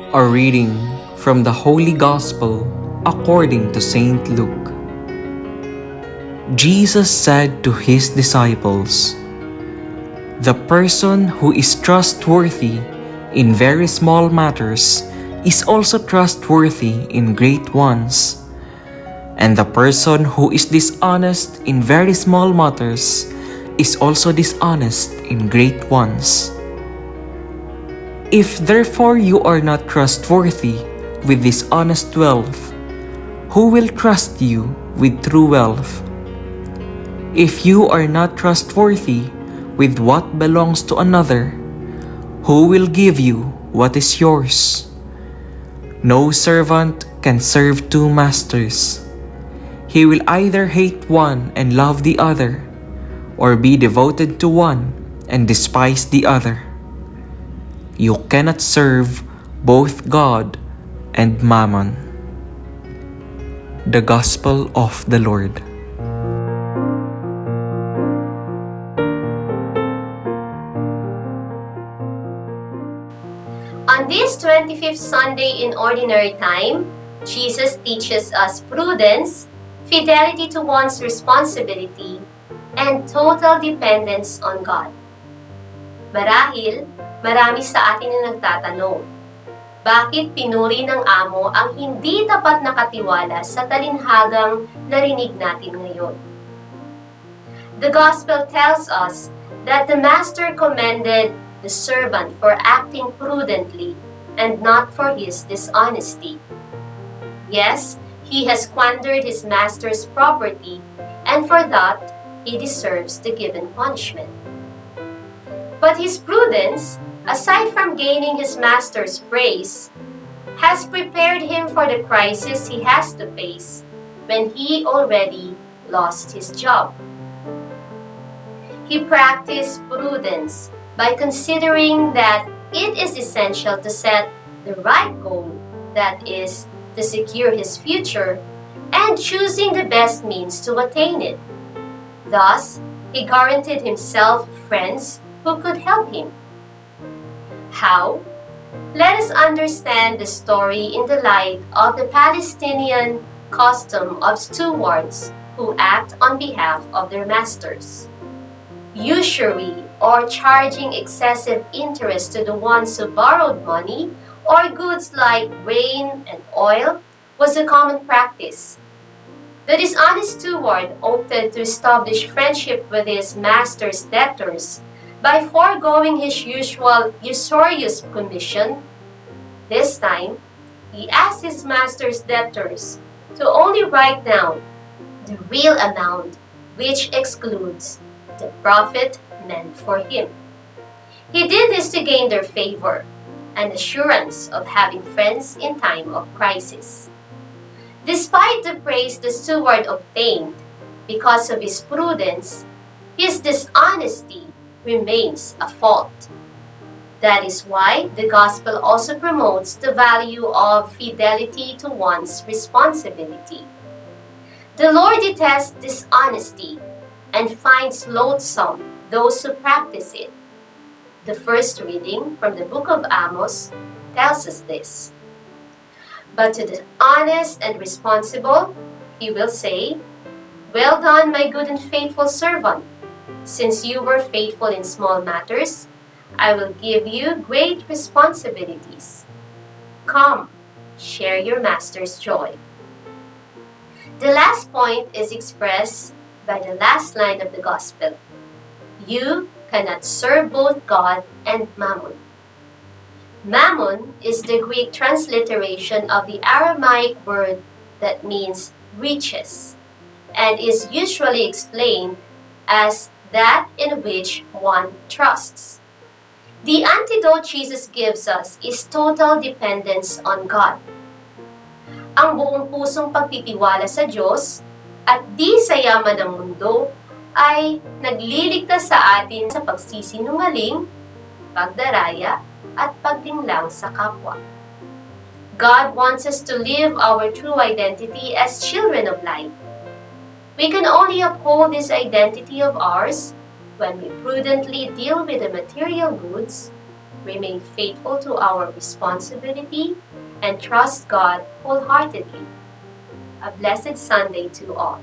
A reading from the Holy Gospel according to Saint Luke. Jesus said to his disciples, "The person who is trustworthy in very small matters is also trustworthy in great ones, and the person who is dishonest in very small matters is also dishonest in great ones. If therefore you are not trustworthy with dishonest wealth, who will trust you with true wealth? If you are not trustworthy with what belongs to another, who will give you what is yours? No servant can serve two masters. He will either hate one and love the other, or be devoted to one and despise the other. You cannot serve both God and Mammon." The Gospel of the Lord. On this 25th Sunday in Ordinary Time, Jesus teaches us prudence, fidelity to one's responsibility, and total dependence on God. Marahil, marami sa atin na nagtatanong, bakit pinuri ng amo ang hindi tapat na katiwala sa talinhagang narinig natin ngayon? The Gospel tells us that the Master commended the servant for acting prudently and not for his dishonesty. Yes, he has squandered his master's property, and for that, he deserves the given punishment. But his prudence, aside from gaining his master's praise, has prepared him for the crisis he has to face when he already lost his job. He practiced prudence by considering that it is essential to set the right goal, that is, to secure his future, and choosing the best means to attain it. Thus, he guaranteed himself friends who could help him. How? Let us understand the story in the light of the Palestinian custom of stewards who act on behalf of their masters. Usury, or charging excessive interest to the ones who borrowed money or goods like grain and oil, was a common practice. The dishonest steward opted to establish friendship with his master's debtors by foregoing his usual usurious commission. This time, he asked his master's debtors to only write down the real amount, which excludes the profit meant for him. He did this to gain their favor, an assurance of having friends in time of crisis. Despite the praise the steward obtained because of his prudence, his dishonesty remains a fault. That is why the Gospel also promotes the value of fidelity to one's responsibility. The Lord detests dishonesty and finds loathsome those who practice it. The first reading from the book of Amos tells us this. But to the honest and responsible, he will say, "Well done, my good and faithful servant. Since you were faithful in small matters, I will give you great responsibilities. Come, share your master's joy." The last point is expressed by the last line of the Gospel. You cannot serve both God and Mammon. Mammon is the Greek transliteration of the Aramaic word that means riches, and is usually explained as that in which one trusts. The antidote Jesus gives us is total dependence on God. Ang buong pusong pagtitiwala sa Diyos at di sa yaman ng mundo ay nagliligtas sa atin sa pagsisinungaling, pagdaraya, at pagdinglang sa kapwa. God wants us to live our true identity as children of light. We can only uphold this identity of ours when we prudently deal with the material goods remain faithful to our responsibility, and trust God wholeheartedly. A blessed Sunday to all.